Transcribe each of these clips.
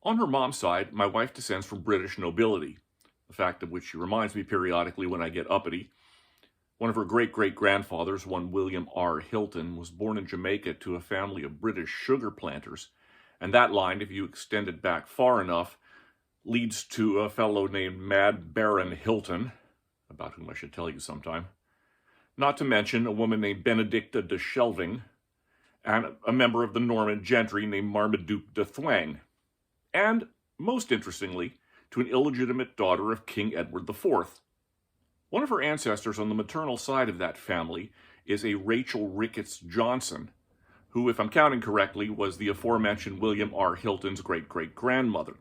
On her mom's side, my wife descends from British nobility, a fact of which she reminds me periodically when I get uppity. One of her great-great-grandfathers, one William R. Hilton, was born in Jamaica to a family of British sugar planters, and that line, if you extend it back far enough, leads to a fellow named Mad Baron Hilton, about whom I should tell you sometime. Not to mention a woman named Benedicta de Shelving, and a member of the Norman gentry named Marmaduke de Thwang, and, most interestingly, to an illegitimate daughter of King Edward IV. One of her ancestors on the maternal side of that family is a Rachel Ricketts Johnson, who, if I'm counting correctly, was the aforementioned William R. Hilton's great-great-grandmother.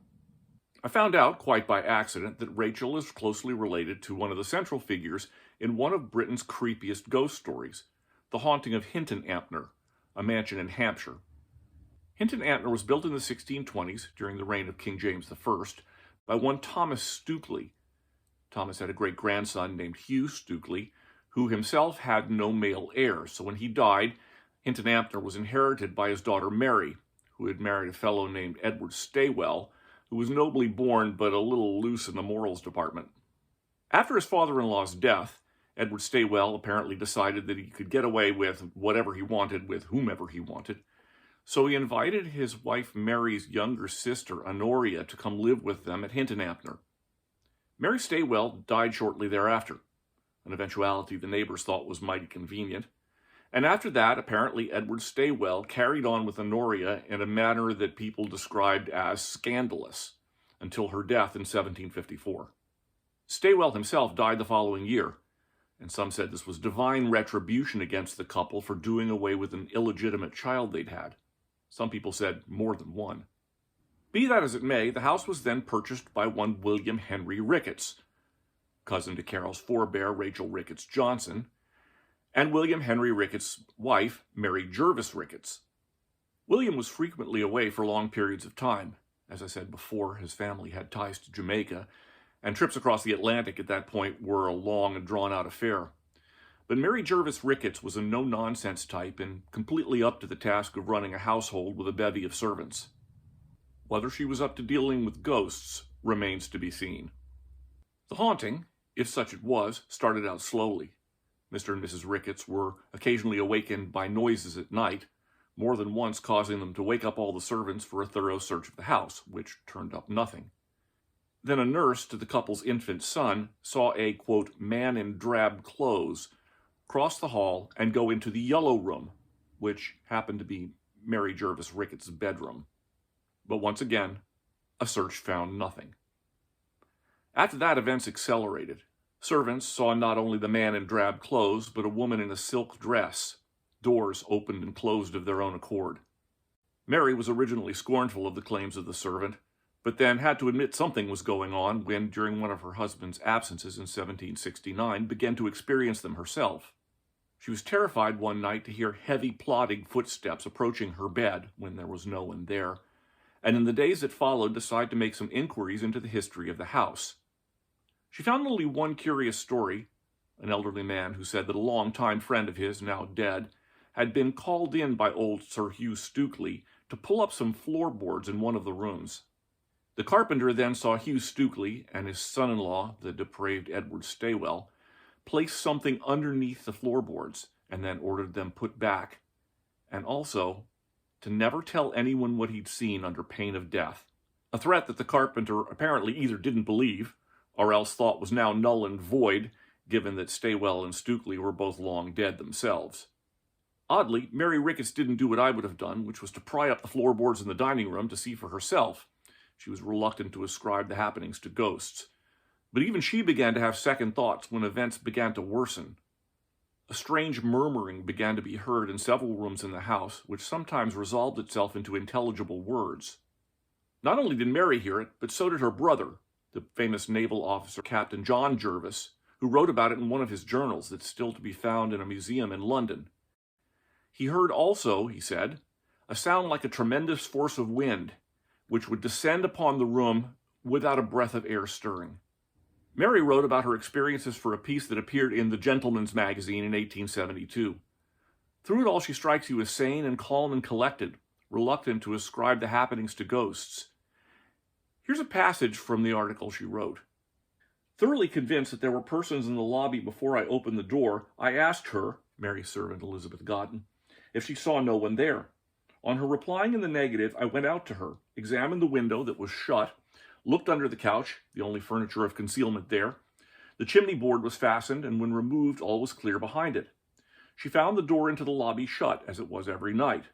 I found out, quite by accident, that Rachel is closely related to one of the central figures in one of Britain's creepiest ghost stories, The Haunting of Hinton Ampner, a mansion in Hampshire. Hinton Ampner was built in the 1620s during the reign of King James I by one Thomas Stukely. Thomas had a great-grandson named Hugh Stukely, who himself had no male heirs, so when he died, Hinton Ampner was inherited by his daughter Mary, who had married a fellow named Edward Staywell, who was nobly born but a little loose in the morals department. After his father-in-law's death, Edward Staywell apparently decided that he could get away with whatever he wanted with whomever he wanted, so he invited his wife Mary's younger sister, Honoria, to come live with them at Hinton Ampner. Mary Staywell died shortly thereafter, an eventuality the neighbors thought was mighty convenient, and after that, apparently Edward Staywell carried on with Honoria in a manner that people described as scandalous, until her death in 1754. Staywell himself died the following year, and some said this was divine retribution against the couple for doing away with an illegitimate child they'd had. Some people said more than one. Be that as it may, the house was then purchased by one William Henry Ricketts, cousin to Carol's forebear Rachel Ricketts Johnson, and William Henry Ricketts' wife, Mary Jervis Ricketts. William was frequently away for long periods of time. As I said before, his family had ties to Jamaica, and trips across the Atlantic at that point were a long and drawn-out affair. But Mary Jervis Ricketts was a no-nonsense type and completely up to the task of running a household with a bevy of servants. Whether she was up to dealing with ghosts remains to be seen. The haunting, if such it was, started out slowly. Mr. and Mrs. Ricketts were occasionally awakened by noises at night, more than once causing them to wake up all the servants for a thorough search of the house, which turned up nothing. Then a nurse to the couple's infant son saw a, quote, man in drab clothes cross the hall and go into the yellow room, which happened to be Mary Jervis Ricketts' bedroom. But once again, a search found nothing. After that, events accelerated. Servants saw not only the man in drab clothes, but a woman in a silk dress. Doors opened and closed of their own accord. Mary was originally scornful of the claims of the servant, but then had to admit something was going on when, during one of her husband's absences in 1769, began to experience them herself. She was terrified one night to hear heavy plodding footsteps approaching her bed when there was no one there, and in the days that followed decided to make some inquiries into the history of the house. She found only one curious story. An elderly man who said that a long-time friend of his, now dead, had been called in by old Sir Hugh Stukely to pull up some floorboards in one of the rooms. The carpenter then saw Hugh Stukely and his son-in-law, the depraved Edward Staywell, place something underneath the floorboards and then ordered them put back, and also to never tell anyone what he'd seen under pain of death, a threat that the carpenter apparently either didn't believe or else thought was now null and void, given that Staywell and Stukely were both long dead themselves. Oddly, Mary Ricketts didn't do what I would have done, which was to pry up the floorboards in the dining room to see for herself. She was reluctant to ascribe the happenings to ghosts. But even she began to have second thoughts when events began to worsen. A strange murmuring began to be heard in several rooms in the house, which sometimes resolved itself into intelligible words. Not only did Mary hear it, but so did her brother, the famous naval officer Captain John Jervis, who wrote about it in one of his journals that's still to be found in a museum in London. He heard also, he said, a sound like a tremendous force of wind, which would descend upon the room without a breath of air stirring. Mary wrote about her experiences for a piece that appeared in the Gentleman's Magazine in 1872. Through it all, she strikes you as sane and calm and collected, reluctant to ascribe the happenings to ghosts. Here's a passage from the article she wrote. Thoroughly convinced that there were persons in the lobby before I opened the door, I asked her, Mary's servant Elizabeth Godden, if she saw no one there. On her replying in the negative, I went out to her, examined the window that was shut, looked under the couch, the only furniture of concealment there. The chimney board was fastened, and when removed, all was clear behind it. She found the door into the lobby shut, as it was every night.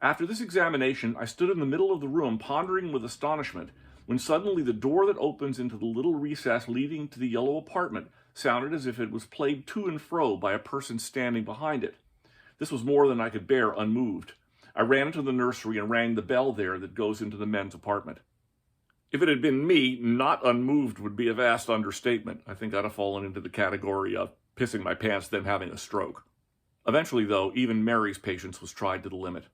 After this examination, I stood in the middle of the room, pondering with astonishment, when suddenly the door that opens into the little recess leading to the yellow apartment sounded as if it was played to and fro by a person standing behind it. This was more than I could bear unmoved. I ran into the nursery and rang the bell there that goes into the men's apartment. If it had been me, not unmoved would be a vast understatement. I think I'd have fallen into the category of pissing my pants, then having a stroke. Eventually, though, even Mary's patience was tried to the limit.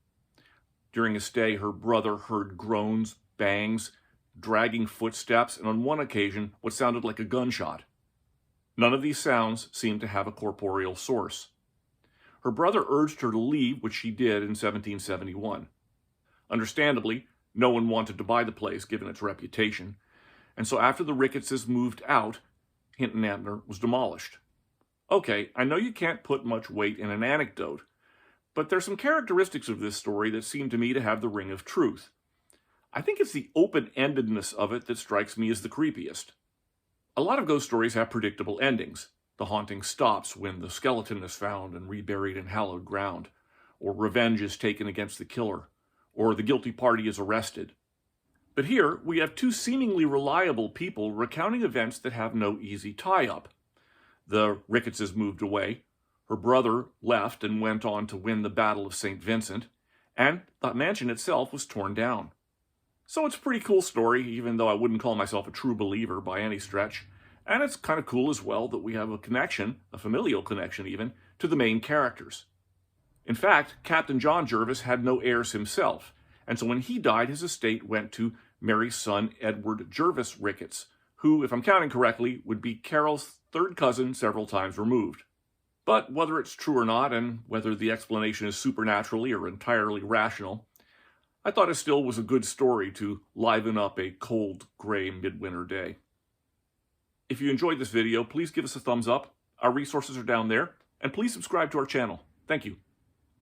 During a stay, her brother heard groans, bangs, dragging footsteps, and on one occasion, what sounded like a gunshot. None of these sounds seemed to have a corporeal source. Her brother urged her to leave, which she did in 1771. Understandably, no one wanted to buy the place, given its reputation, and so after the Ricketses moved out, Hinton Ampner was demolished. Okay, I know you can't put much weight in an anecdote, but there's some characteristics of this story that seem to me to have the ring of truth. I think it's the open-endedness of it that strikes me as the creepiest. A lot of ghost stories have predictable endings. The haunting stops when the skeleton is found and reburied in hallowed ground, or revenge is taken against the killer, or the guilty party is arrested. But here, we have two seemingly reliable people recounting events that have no easy tie-up. The Ricketses moved away, her brother left and went on to win the Battle of St. Vincent, and the mansion itself was torn down. So it's a pretty cool story, even though I wouldn't call myself a true believer by any stretch. And it's kind of cool as well that we have a connection, a familial connection even, to the main characters. In fact, Captain John Jervis had no heirs himself, and so when he died, his estate went to Mary's son, Edward Jervis Ricketts, who, if I'm counting correctly, would be Carol's third cousin several times removed. But whether it's true or not, and whether the explanation is supernaturally or entirely rational, I thought it still was a good story to liven up a cold, gray midwinter day. If you enjoyed this video, please give us a thumbs up. Our resources are down there, and please subscribe to our channel. Thank you.